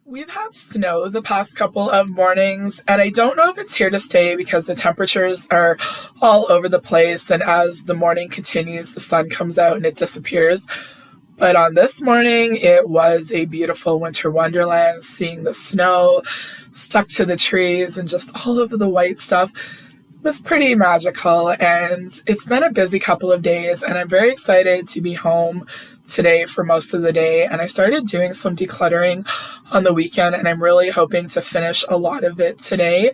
We've had snow the past couple of mornings, and I don't know if it's here to stay because the temperatures are all over the place. And as the morning continues, the sun comes out and it disappears. But on this morning, it was a beautiful winter wonderland, seeing the snow stuck to the trees and just all over the white stuff was pretty magical. And it's been a busy couple of days, and I'm very excited to be home today for most of the day. And I started doing some decluttering on the weekend, and I'm really hoping to finish a lot of it today.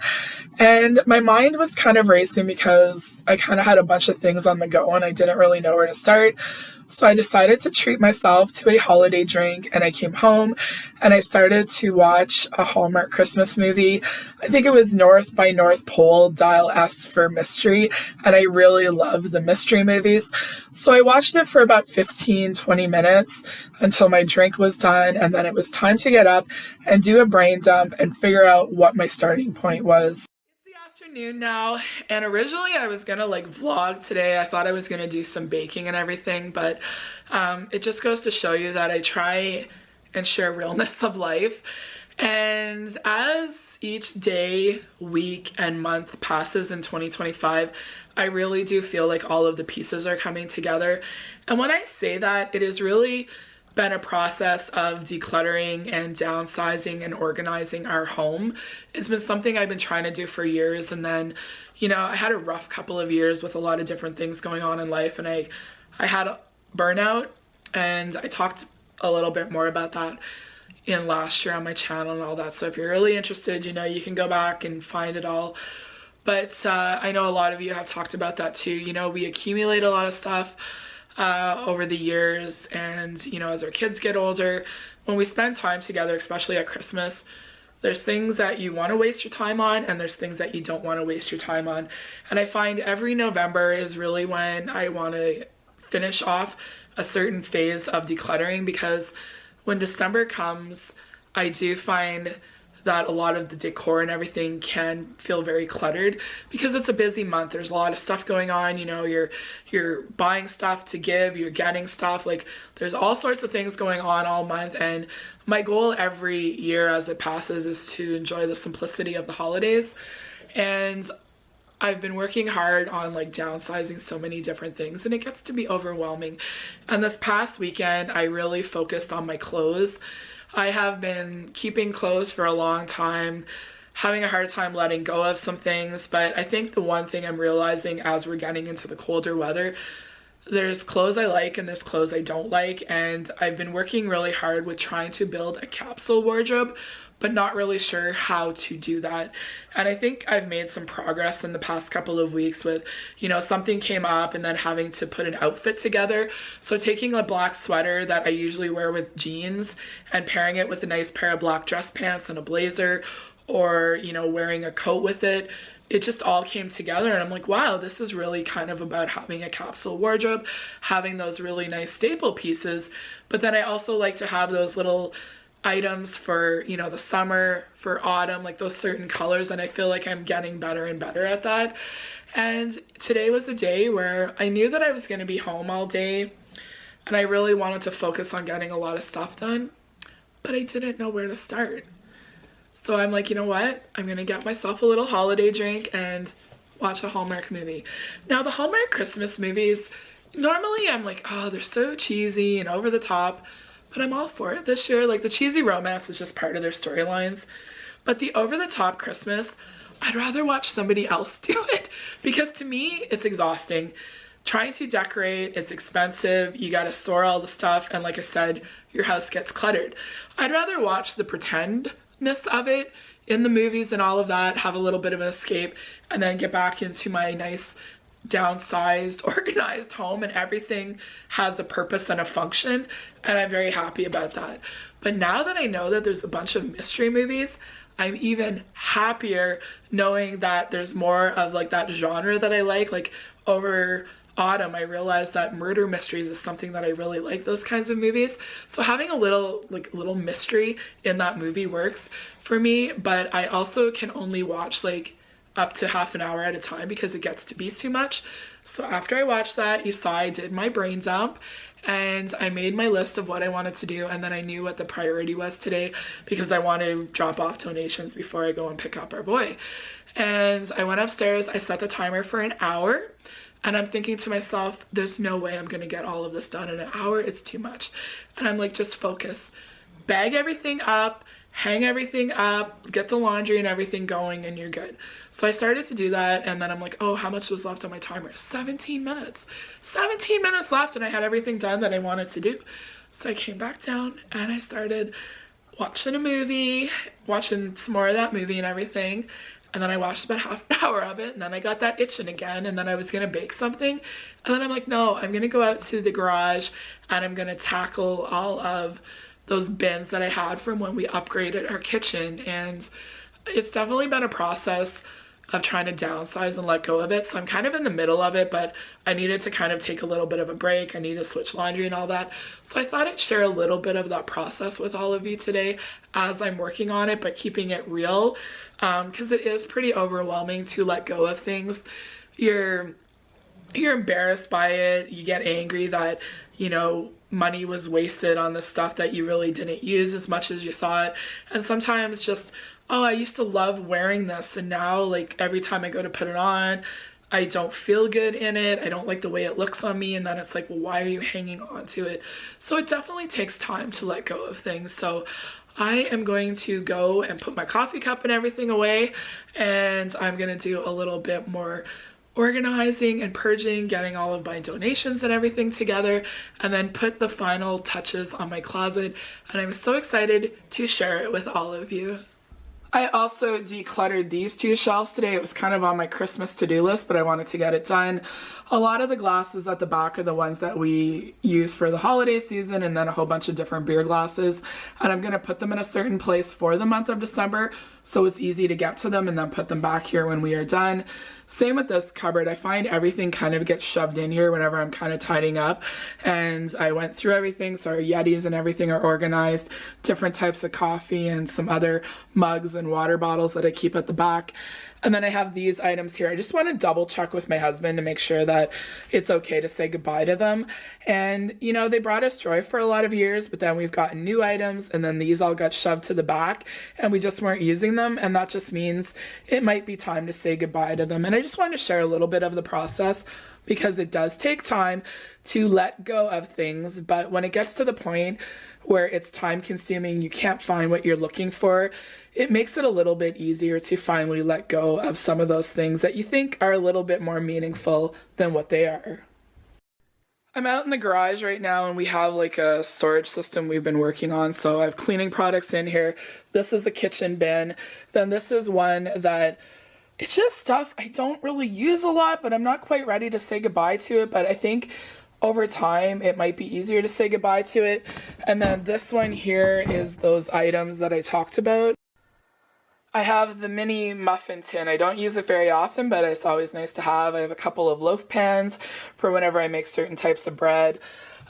And my mind was kind of racing because I kind of had a bunch of things on the go and I didn't really know where to start. So I decided to treat myself to a holiday drink, and I came home and I started to watch a Hallmark Christmas movie. I think it was North by North Pole, Dial S for Mystery, and I really love the mystery movies. So I watched it for about 15-20 minutes until my drink was done, and then it was time to get up and do a brain dump and figure out what my starting point was. Afternoon now, and originally I was gonna vlog today. I thought I was gonna do some baking and everything, but it just goes to show you that I try and share realness of life. And as each day, week, and month passes in 2025, I really do feel like all of the pieces are coming together. And when I say that, it is really been a process of decluttering and downsizing and organizing our home. It's been something I've been trying to do for years, and then, I had a rough couple of years with a lot of different things going on in life, and I had a burnout, and I talked a little bit more about that in last year on my channel and all that. So if you're really interested, you can go back and find it all. But I know a lot of you have talked about that too. We accumulate a lot of stuff over the years, and as our kids get older, when we spend time together, especially at Christmas, there's things that you want to waste your time on and there's things that you don't want to waste your time on. And I find every November is really when I want to finish off a certain phase of decluttering, because when December comes, I do find that a lot of the decor and everything can feel very cluttered because it's a busy month. There's a lot of stuff going on. You're buying stuff to give, you're getting stuff, there's all sorts of things going on all month. And my goal every year as it passes is to enjoy the simplicity of the holidays. And I've been working hard on downsizing so many different things, and it gets to be overwhelming. And this past weekend, I really focused on my clothes. I have been keeping clothes for a long time, having a hard time letting go of some things, but I think the one thing I'm realizing as we're getting into the colder weather, there's clothes I like and there's clothes I don't like, and I've been working really hard with trying to build a capsule wardrobe, but not really sure how to do that. And I think I've made some progress in the past couple of weeks with, something came up and then having to put an outfit together. So taking a black sweater that I usually wear with jeans and pairing it with a nice pair of black dress pants and a blazer, or, wearing a coat with it. It just all came together, and I'm like, wow, this is really kind of about having a capsule wardrobe, having those really nice staple pieces. But then I also like to have those little items for the summer, for autumn, those certain colors, and I feel like I'm getting better and better at that. And today was a day where I knew that I was going to be home all day, and I really wanted to focus on getting a lot of stuff done, but I didn't know where to start. So I'm like, you know what, I'm gonna get myself a little holiday drink and watch a Hallmark movie. Now, the Hallmark Christmas movies, normally I'm like, oh, they're so cheesy and over the top, but I'm all for it this year. The cheesy romance is just part of their storylines. But the over-the-top Christmas, I'd rather watch somebody else do it, because to me, it's exhausting. Trying to decorate, it's expensive, you gotta store all the stuff, and like I said, your house gets cluttered. I'd rather watch the pretendness of it in the movies and all of that, have a little bit of an escape, and then get back into my nice downsized, organized home, and everything has a purpose and a function, and I'm very happy about that. But now that I know that there's a bunch of mystery movies, I'm even happier knowing that there's more of that genre that I like over autumn, I realized that murder mysteries is something that I really like, those kinds of movies. So having a little mystery in that movie works for me, but I also can only watch up to half an hour at a time because it gets to be too much. So after I watched that, you saw I did my brain dump and I made my list of what I wanted to do, and then I knew what the priority was today because I want to drop off donations before I go and pick up our boy. And I went upstairs, I set the timer for an hour, and I'm thinking to myself, there's no way I'm gonna get all of this done in an hour, it's too much. And I'm like, just focus. Bag everything up, hang everything up, get the laundry and everything going, and you're good. So I started to do that, and then I'm like, oh, how much was left on my timer? 17 minutes. 17 minutes left, and I had everything done that I wanted to do. So I came back down, and I started watching a movie, watching some more of that movie and everything. And then I watched about half an hour of it, and then I got that itching again, and then I was gonna bake something. And then I'm like, no, I'm gonna go out to the garage, and I'm gonna tackle all of those bins that I had from when we upgraded our kitchen. And it's definitely been a process of trying to downsize and let go of it. So I'm kind of in the middle of it, but I needed to kind of take a little bit of a break. I need to switch laundry and all that. So I thought I'd share a little bit of that process with all of you today as I'm working on it, but keeping it real, because it is pretty overwhelming to let go of things. You're embarrassed by it. You get angry that, you know, money was wasted on the stuff that you really didn't use as much as you thought. And sometimes just, oh, I used to love wearing this, and now like every time I go to put it on, I don't feel good in it. I don't like the way it looks on me. And then it's like, well, why are you hanging on to it? So it definitely takes time to let go of things. So I am going to go and put my coffee cup and everything away, and I'm going to do a little bit more organizing and purging, getting all of my donations and everything together, and then put the final touches on my closet. And I'm so excited to share it with all of you. I also decluttered these two shelves today. It was kind of on my Christmas to-do list, but I wanted to get it done. A lot of the glasses at the back are the ones that we use for the holiday season, and then a whole bunch of different beer glasses. And I'm gonna put them in a certain place for the month of December, so it's easy to get to them, and then put them back here when we are done. Same with this cupboard. I find everything kind of gets shoved in here whenever I'm kind of tidying up, and I went through everything, so our Yetis and everything are organized, different types of coffee and some other mugs and water bottles that I keep at the back. And then I have these items here. I just want to double check with my husband to make sure that it's okay to say goodbye to them. And, you know, they brought us joy for a lot of years, but then we've gotten new items, and then these all got shoved to the back, and we just weren't using them. And that just means it might be time to say goodbye to them. And I just wanted to share a little bit of the process, because it does take time to let go of things. But when it gets to the point where it's time consuming, you can't find what you're looking for, it makes it a little bit easier to finally let go of some of those things that you think are a little bit more meaningful than what they are. I'm out in the garage right now, and we have like a storage system we've been working on. So I have cleaning products in here. This is a kitchen bin. Then this is one that it's just stuff I don't really use a lot, but I'm not quite ready to say goodbye to it. But I think over time it might be easier to say goodbye to it. And then this one here is those items that I talked about. I have the mini muffin tin. I don't use it very often, but it's always nice to have. I have a couple of loaf pans for whenever I make certain types of bread.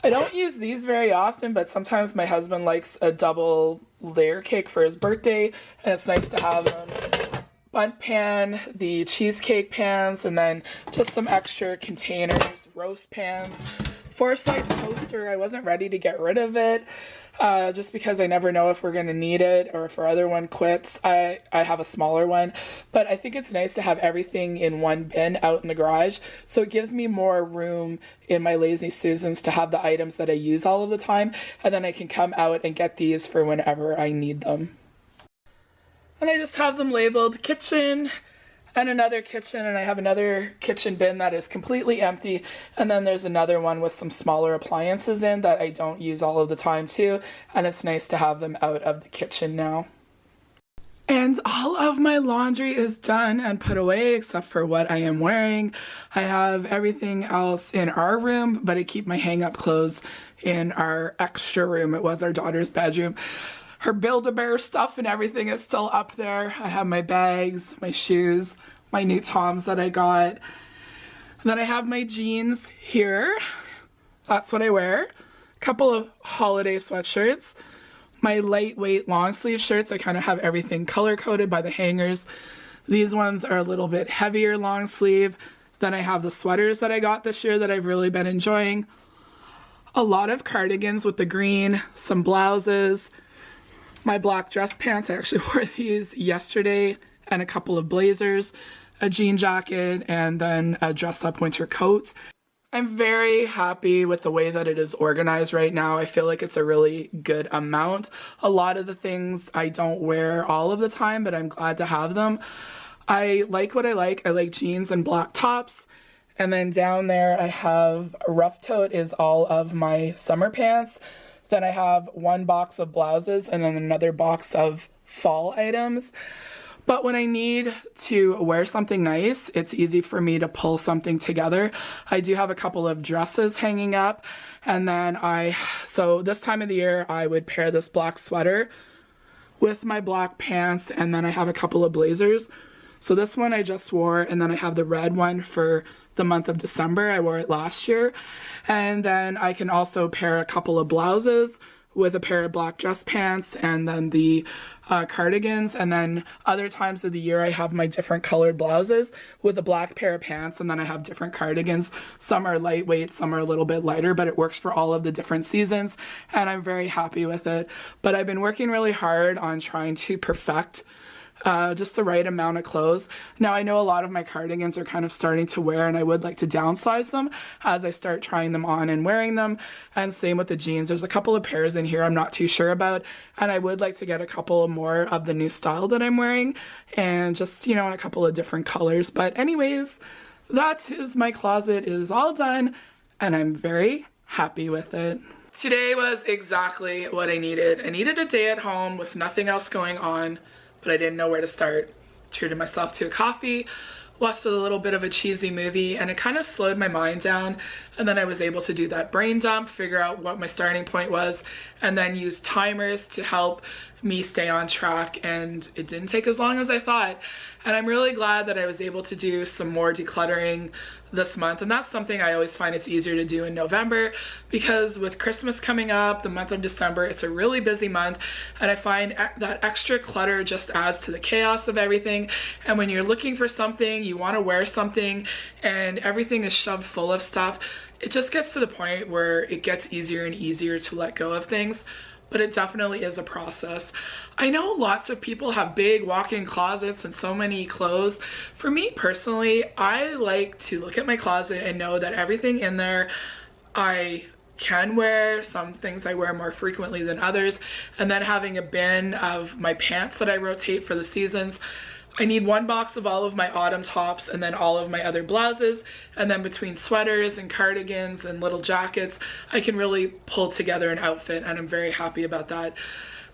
I don't use these very often, but sometimes my husband likes a double layer cake for his birthday, and it's nice to have them. Bundt pan, the cheesecake pans, and then just some extra containers, roast pans. 4-slice toaster, I wasn't ready to get rid of it, just because I never know if we're going to need it or if our other one quits. I have a smaller one, but I think it's nice to have everything in one bin out in the garage, so it gives me more room in my Lazy Susans to have the items that I use all of the time, and then I can come out and get these for whenever I need them. And I just have them labeled kitchen and another kitchen, and I have another kitchen bin that is completely empty, and then there's another one with some smaller appliances in that I don't use all of the time too, and it's nice to have them out of the kitchen now. And all of my laundry is done and put away except for what I am wearing. I have everything else in our room, but I keep my hang-up clothes in our extra room. It was our daughter's bedroom. Her Build-A-Bear stuff and everything is still up there. I have my bags, my shoes, my new Toms that I got. And then I have my jeans here. That's what I wear. A couple of holiday sweatshirts. My lightweight long sleeve shirts. I kind of have everything color-coded by the hangers. These ones are a little bit heavier long sleeve. Then I have the sweaters that I got this year that I've really been enjoying. A lot of cardigans with the green, some blouses, my black dress pants. I actually wore these yesterday, and a couple of blazers, a jean jacket, and then a dress up winter coat. I'm very happy with the way that it is organized right now. I feel like it's a really good amount. A lot of the things I don't wear all of the time, but I'm glad to have them. I like what I like. I like jeans and black tops. And then down there I have a rough tote is all of my summer pants. Then I have one box of blouses and then another box of fall items. But when I need to wear something nice, it's easy for me to pull something together. I do have a couple of dresses hanging up, and then so this time of the year, I would pair this black sweater with my black pants, and then I have a couple of blazers. So this one I just wore, and then I have the red one for the month of December. I wore it last year. And then I can also pair a couple of blouses with a pair of black dress pants, and then the cardigans. And then other times of the year I have my different colored blouses with a black pair of pants, and then I have different cardigans. Some are lightweight, some are a little bit lighter, but it works for all of the different seasons, and I'm very happy with it. But I've been working really hard on trying to perfect just the right amount of clothes. Now I know a lot of my cardigans are kind of starting to wear, and I would like to downsize them as I start trying them on and wearing them. And same with the jeans. There's a couple of pairs in here I'm not too sure about, and I would like to get a couple more of the new style that I'm wearing, and just, you know, in a couple of different colors. But anyways, that is my closet. It is all done, and I'm very happy with it. Today was exactly what I needed. I needed a day at home with nothing else going on, but I didn't know where to start. Treated myself to a coffee, watched a little bit of a cheesy movie, and it kind of slowed my mind down. And then I was able to do that brain dump, figure out what my starting point was, and then use timers to help me stay on track. And it didn't take as long as I thought. And I'm really glad that I was able to do some more decluttering this month. And that's something I always find it's easier to do in November, because with Christmas coming up, the month of December, it's a really busy month. And I find that extra clutter just adds to the chaos of everything. And when you're looking for something, you want to wear something, and everything is shoved full of stuff, it just gets to the point where it gets easier and easier to let go of things. But it definitely is a process. I know lots of people have big walk-in closets and so many clothes. For me personally, I like to look at my closet and know that everything in there I can wear. Some things I wear more frequently than others. And then having a bin of my pants that I rotate for the seasons. I need one box of all of my autumn tops, and then all of my other blouses, and then between sweaters and cardigans and little jackets, I can really pull together an outfit, and I'm very happy about that.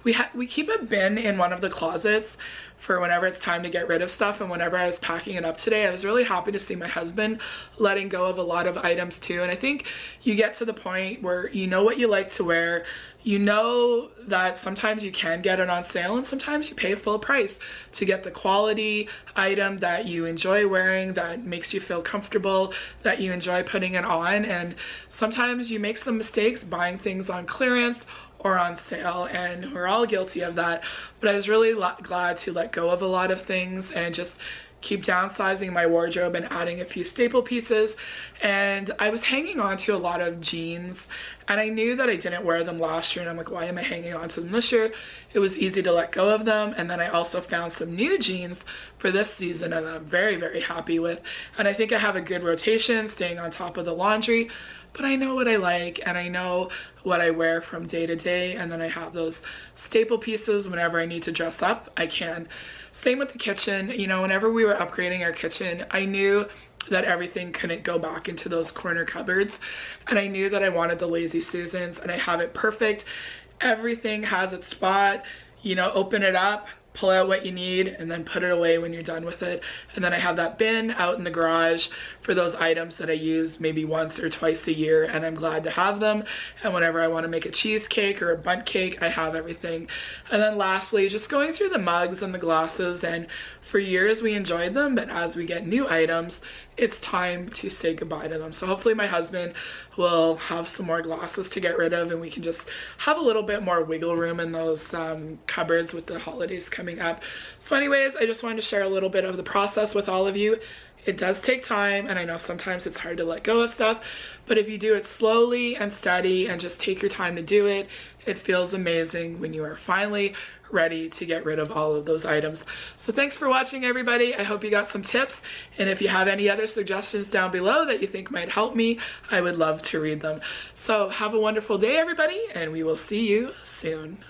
We keep a bin in one of the closets for whenever it's time to get rid of stuff, and whenever I was packing it up today, I was really happy to see my husband letting go of a lot of items too. And I think you get to the point where you know what you like to wear, you know that sometimes you can get it on sale, and sometimes you pay full price to get the quality item that you enjoy wearing, that makes you feel comfortable, that you enjoy putting it on. And sometimes you make some mistakes buying things on clearance or on sale, and we're all guilty of that. But I was really glad to let go of a lot of things and just keep downsizing my wardrobe and adding a few staple pieces. And I was hanging on to a lot of jeans, and I knew that I didn't wear them last year, and I'm like, why am I hanging on to them this year? It was easy to let go of them. And then I also found some new jeans for this season, and I'm very, very happy with. And I think I have a good rotation, staying on top of the laundry. But I know what I like, and I know what I wear from day to day, and then I have those staple pieces whenever I need to dress up, I can. Same with the kitchen. You know, whenever we were upgrading our kitchen, I knew that everything couldn't go back into those corner cupboards, and I knew that I wanted the Lazy Susans, and I have it perfect. Everything has its spot. You know, open it up, pull out what you need, and then put it away when you're done with it. And then I have that bin out in the garage for those items that I use maybe once or twice a year, and I'm glad to have them. And whenever I want to make a cheesecake or a bundt cake, I have everything. And then lastly, just going through the mugs and the glasses, and for years we enjoyed them, but as we get new items, it's time to say goodbye to them. So hopefully my husband will have some more glasses to get rid of, and we can just have a little bit more wiggle room in those cupboards with the holidays coming coming up. So anyways, I just wanted to share a little bit of the process with all of you. It does take time, and I know sometimes it's hard to let go of stuff, but if you do it slowly and steady and just take your time to do it, it feels amazing when you are finally ready to get rid of all of those items. So thanks for watching, everybody. I hope you got some tips, and if you have any other suggestions down below that you think might help me, I would love to read them. So have a wonderful day, everybody, and we will see you soon.